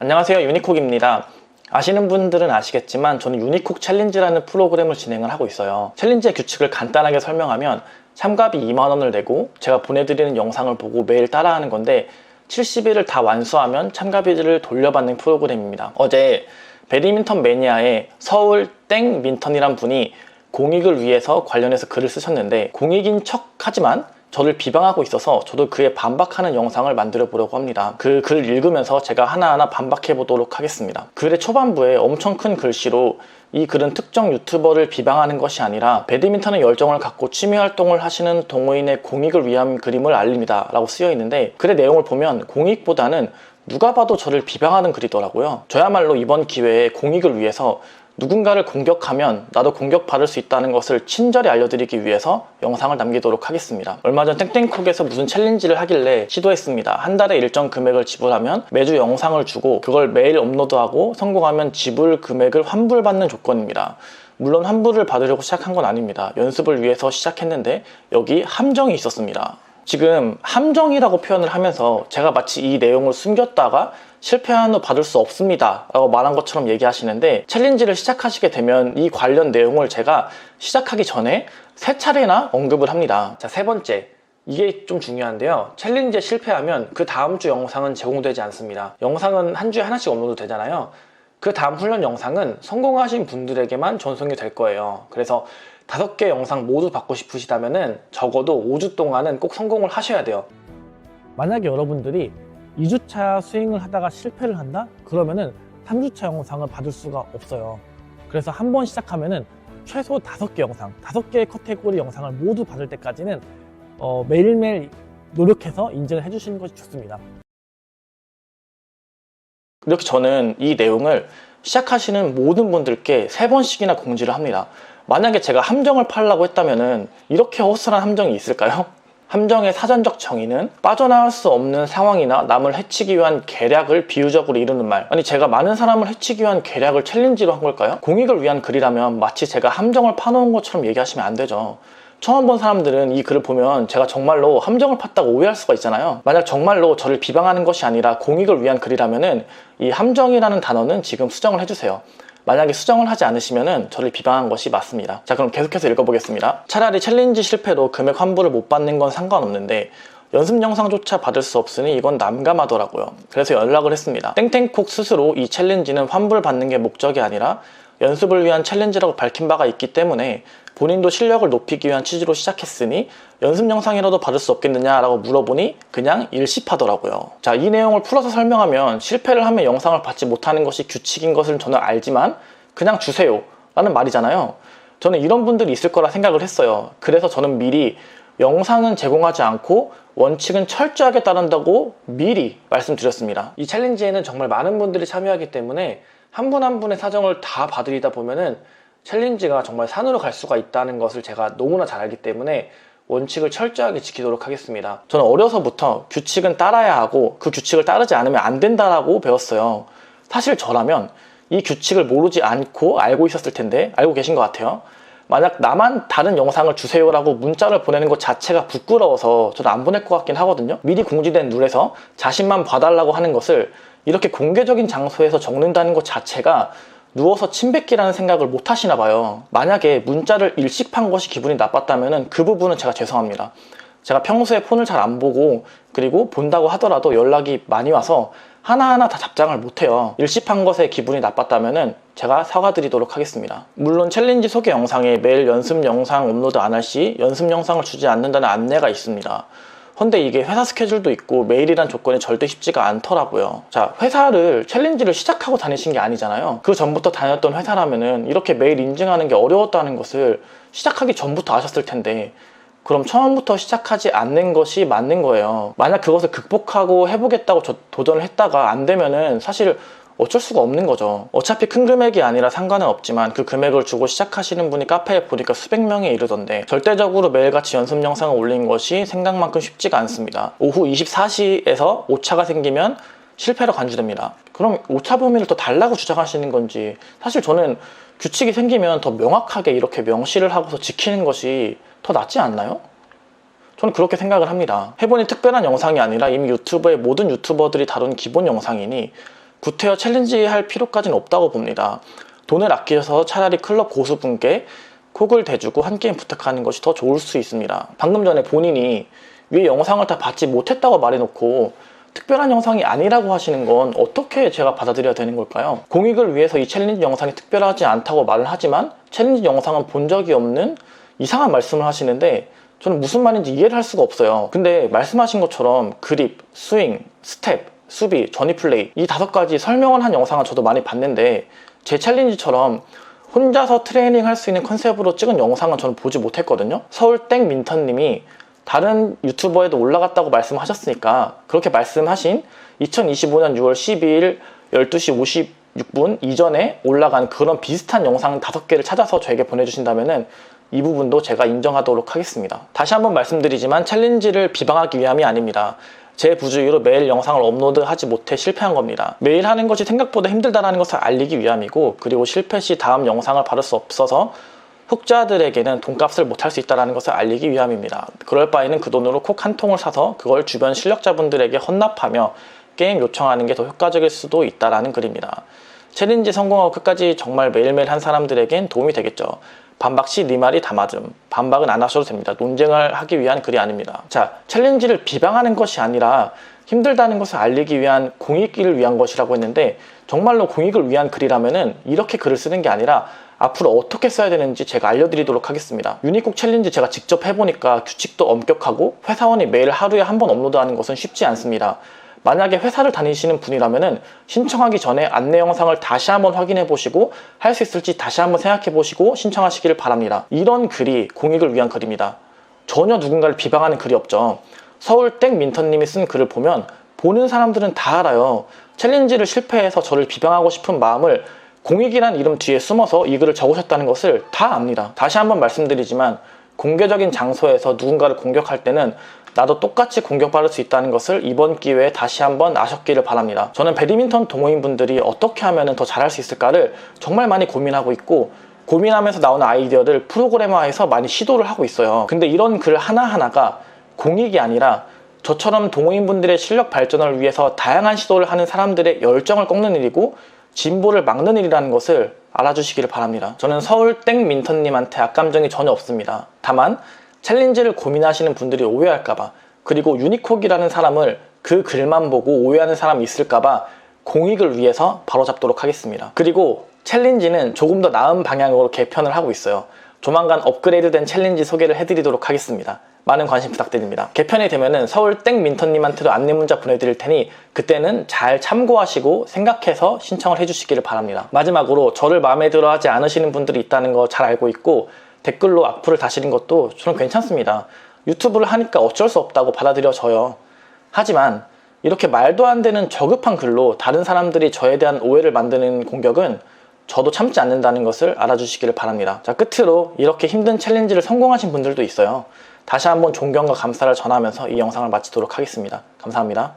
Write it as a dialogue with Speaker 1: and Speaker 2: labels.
Speaker 1: 안녕하세요, 유니콕입니다. 아시는 분들은 아시겠지만 저는 유니콕 챌린지라는 프로그램을 진행을 하고 있어요. 챌린지의 규칙을 간단하게 설명하면 참가비 2만원을 내고 제가 보내드리는 영상을 보고 매일 따라하는 건데 70일을 다 완수하면 참가비를 돌려받는 프로그램입니다. 어제 배드민턴 매니아의 서울 땡 민턴이란 분이 공익을 위해서 관련해서 글을 쓰셨는데, 공익인 척 하지만 저를 비방하고 있어서 저도 그에 반박하는 영상을 만들어 보려고 합니다. 그 글을 읽으면서 제가 하나하나 반박해 보도록 하겠습니다. 글의 초반부에 엄청 큰 글씨로 이 글은 특정 유튜버를 비방하는 것이 아니라 배드민턴에 열정을 갖고 취미 활동을 하시는 동호인의 공익을 위한 그림을 알립니다 라고 쓰여 있는데, 글의 내용을 보면 공익보다는 누가 봐도 저를 비방하는 글이더라고요. 저야말로 이번 기회에 공익을 위해서 누군가를 공격하면 나도 공격받을 수 있다는 것을 친절히 알려드리기 위해서 영상을 남기도록 하겠습니다. 얼마 전 땡땡콕에서 무슨 챌린지를 하길래 시도했습니다. 한 달에 일정 금액을 지불하면 매주 영상을 주고 그걸 매일 업로드하고 성공하면 지불 금액을 환불받는 조건입니다. 물론 환불을 받으려고 시작한 건 아닙니다. 연습을 위해서 시작했는데 여기 함정이 있었습니다. 지금 함정이라고 표현을 하면서 제가 마치 이 내용을 숨겼다가 실패한 후 받을 수 없습니다 라고 말한 것처럼 얘기하시는데, 챌린지를 시작하시게 되면 이 관련 내용을 제가 시작하기 전에 3차례나 언급을 합니다. 자, 세 번째, 이게 좀 중요한데요. 챌린지에 실패하면 그 다음 주 영상은 제공되지 않습니다. 영상은 한 주에 하나씩 업로드 되잖아요. 그 다음 훈련 영상은 성공하신 분들에게만 전송이 될 거예요. 그래서 5개 영상 모두 받고 싶으시다면 적어도 5주 동안은 꼭 성공을 하셔야 돼요. 만약에 여러분들이 2주차 스윙을 하다가 실패를 한다? 그러면은 3주차 영상을 받을 수가 없어요. 그래서 한 번 시작하면은 최소 5개 영상, 5개의 카테고리 영상을 모두 받을 때까지는 매일매일 노력해서 인증을 해주시는 것이 좋습니다. 이렇게 저는 이 내용을 시작하시는 모든 분들께 3번씩이나 공지를 합니다. 만약에 제가 함정을 팔려고 했다면은 이렇게 허술한 함정이 있을까요? 함정의 사전적 정의는 빠져나갈 수 없는 상황이나 남을 해치기 위한 계략을 비유적으로 이루는 말. 아니, 제가 많은 사람을 해치기 위한 계략을 챌린지로 한 걸까요? 공익을 위한 글이라면 마치 제가 함정을 파놓은 것처럼 얘기하시면 안 되죠. 처음 본 사람들은 이 글을 보면 제가 정말로 함정을 팠다고 오해할 수가 있잖아요. 만약 정말로 저를 비방하는 것이 아니라 공익을 위한 글이라면은 이 함정이라는 단어는 지금 수정을 해주세요. 만약에 수정을 하지 않으시면 저를 비방한 것이 맞습니다. 자, 그럼 계속해서 읽어보겠습니다. 차라리 챌린지 실패로 금액 환불을 못 받는 건 상관없는데 연습 영상조차 받을 수 없으니 이건 난감하더라고요. 그래서 연락을 했습니다. 땡땡콕 스스로 이 챌린지는 환불 받는 게 목적이 아니라 연습을 위한 챌린지라고 밝힌 바가 있기 때문에 본인도 실력을 높이기 위한 취지로 시작했으니 연습 영상이라도 받을 수 없겠느냐라고 물어보니 그냥 일십하더라고요. 자, 이 내용을 풀어서 설명하면 실패를 하면 영상을 받지 못하는 것이 규칙인 것을 저는 알지만 그냥 주세요 라는 말이잖아요. 저는 이런 분들이 있을 거라 생각을 했어요. 그래서 저는 미리 영상은 제공하지 않고 원칙은 철저하게 따른다고 미리 말씀드렸습니다. 이 챌린지에는 정말 많은 분들이 참여하기 때문에 한 분 한 분의 사정을 다 봐드리다 보면은 챌린지가 정말 산으로 갈 수가 있다는 것을 제가 너무나 잘 알기 때문에 원칙을 철저하게 지키도록 하겠습니다. 저는 어려서부터 규칙은 따라야 하고 그 규칙을 따르지 않으면 안 된다라고 배웠어요. 사실 저라면 이 규칙을 모르지 않고 알고 있었을 텐데, 알고 계신 것 같아요. 만약 나만 다른 영상을 주세요라고 문자를 보내는 것 자체가 부끄러워서 저도 안 보낼 것 같긴 하거든요. 미리 공지된 룰에서 자신만 봐달라고 하는 것을 이렇게 공개적인 장소에서 적는다는 것 자체가 누워서 침 뱉기라는 생각을 못 하시나 봐요. 만약에 문자를 일식한 것이 기분이 나빴다면 그 부분은 제가 죄송합니다. 제가 평소에 폰을 잘 안 보고, 그리고 본다고 하더라도 연락이 많이 와서 하나하나 다 답장을 못해요. 일식한 것에 기분이 나빴다면 제가 사과드리도록 하겠습니다. 물론 챌린지 소개 영상에 매일 연습 영상 업로드 안 할 시 연습 영상을 주지 않는다는 안내가 있습니다. 근데 이게 회사 스케줄도 있고 메일이란 조건이 절대 쉽지가 않더라고요. 자, 회사를 챌린지를 시작하고 다니신 게 아니잖아요. 그 전부터 다녔던 회사라면은 이렇게 메일 인증하는 게 어려웠다는 것을 시작하기 전부터 아셨을 텐데, 그럼 처음부터 시작하지 않는 것이 맞는 거예요. 만약 그것을 극복하고 해보겠다고 도전을 했다가 안 되면은 사실 어쩔 수가 없는 거죠. 어차피 큰 금액이 아니라 상관은 없지만 그 금액을 주고 시작하시는 분이 카페에 보니까 수백 명에 이르던데, 절대적으로 매일같이 연습 영상을 올리는 것이 생각만큼 쉽지가 않습니다. 오후 24시에서 오차가 생기면 실패로 간주됩니다. 그럼 오차 범위를 더 달라고 주장하시는 건지, 사실 저는 규칙이 생기면 더 명확하게 이렇게 명시를 하고서 지키는 것이 더 낫지 않나요? 저는 그렇게 생각을 합니다. 해보니 특별한 영상이 아니라 이미 유튜브의 모든 유튜버들이 다룬 기본 영상이니 구태여 챌린지 할 필요까지는 없다고 봅니다. 돈을 아끼셔서 차라리 클럽 고수분께 콕을 대주고 한 게임 부탁하는 것이 더 좋을 수 있습니다. 방금 전에 본인이 위에 영상을 다 받지 못했다고 말해놓고 특별한 영상이 아니라고 하시는 건 어떻게 제가 받아들여야 되는 걸까요? 공익을 위해서 이 챌린지 영상이 특별하지 않다고 말을 하지만 챌린지 영상은 본 적이 없는 이상한 말씀을 하시는데 저는 무슨 말인지 이해를 할 수가 없어요. 근데 말씀하신 것처럼 그립, 스윙, 스텝, 수비, 전위 플레이 이 5가지 설명을 한 영상을 저도 많이 봤는데 제 챌린지처럼 혼자서 트레이닝 할 수 있는 컨셉으로 찍은 영상은 저는 보지 못했거든요. 서울땡 민턴님이 다른 유튜버에도 올라갔다고 말씀하셨으니까 그렇게 말씀하신 2025년 6월 12일 12시 56분 이전에 올라간 그런 비슷한 영상 5개를 찾아서 저에게 보내주신다면은 이 부분도 제가 인정하도록 하겠습니다. 다시 한번 말씀드리지만 챌린지를 비방하기 위함이 아닙니다. 제 부주의로 매일 영상을 업로드하지 못해 실패한 겁니다. 매일 하는 것이 생각보다 힘들다는 것을 알리기 위함이고, 그리고 실패 시 다음 영상을 받을 수 없어서 흑자들에게는 돈값을 못할 수 있다는 것을 알리기 위함입니다. 그럴 바에는 그 돈으로 콕 한 통을 사서 그걸 주변 실력자분들에게 헌납하며 게임 요청하는 게 더 효과적일 수도 있다는 글입니다. 챌린지 성공하고 끝까지 정말 매일매일 한 사람들에겐 도움이 되겠죠. 반박시 네 말이 다 맞음. 반박은 안 하셔도 됩니다. 논쟁을 하기 위한 글이 아닙니다. 자, 챌린지를 비방하는 것이 아니라 힘들다는 것을 알리기 위한 공익을 위한 것이라고 했는데, 정말로 공익을 위한 글이라면은 이렇게 글을 쓰는 게 아니라 앞으로 어떻게 써야 되는지 제가 알려드리도록 하겠습니다. 유니콕 챌린지 제가 직접 해보니까 규칙도 엄격하고 회사원이 매일 하루에 한 번 업로드하는 것은 쉽지 않습니다. 만약에 회사를 다니시는 분이라면은 신청하기 전에 안내 영상을 다시 한번 확인해 보시고 할 수 있을지 다시 한번 생각해 보시고 신청하시기를 바랍니다. 이런 글이 공익을 위한 글입니다. 전혀 누군가를 비방하는 글이 없죠. 서울땡 민턴님이 쓴 글을 보면 보는 사람들은 다 알아요. 챌린지를 실패해서 저를 비방하고 싶은 마음을 공익이란 이름 뒤에 숨어서 이 글을 적으셨다는 것을 다 압니다. 다시 한번 말씀드리지만 공개적인 장소에서 누군가를 공격할 때는 나도 똑같이 공격받을 수 있다는 것을 이번 기회에 다시 한번 아셨기를 바랍니다. 저는 배드민턴 동호인분들이 어떻게 하면 더 잘할 수 있을까를 정말 많이 고민하고 있고, 고민하면서 나오는 아이디어들 프로그래머화해서 많이 시도를 하고 있어요. 근데 이런 글 하나하나가 공익이 아니라 저처럼 동호인분들의 실력 발전을 위해서 다양한 시도를 하는 사람들의 열정을 꺾는 일이고 진보를 막는 일이라는 것을 알아주시기를 바랍니다. 저는 서울땡 민턴님한테 악감정이 전혀 없습니다. 다만 챌린지를 고민하시는 분들이 오해할까봐, 그리고 유니콕이라는 사람을 그 글만 보고 오해하는 사람이 있을까봐 공익을 위해서 바로잡도록 하겠습니다. 그리고 챌린지는 조금 더 나은 방향으로 개편을 하고 있어요. 조만간 업그레이드된 챌린지 소개를 해드리도록 하겠습니다. 많은 관심 부탁드립니다. 개편이 되면은 서울땡 민턴님한테도 안내 문자 보내드릴 테니 그때는 잘 참고하시고 생각해서 신청을 해주시기를 바랍니다. 마지막으로 저를 마음에 들어 하지 않으시는 분들이 있다는 거 잘 알고 있고 댓글로 악플을 다시는 것도 저는 괜찮습니다. 유튜브를 하니까 어쩔 수 없다고 받아들여져요. 하지만 이렇게 말도 안 되는 저급한 글로 다른 사람들이 저에 대한 오해를 만드는 공격은 저도 참지 않는다는 것을 알아주시기를 바랍니다. 자, 끝으로 이렇게 힘든 챌린지를 성공하신 분들도 있어요. 다시 한번 존경과 감사를 전하면서 이 영상을 마치도록 하겠습니다. 감사합니다.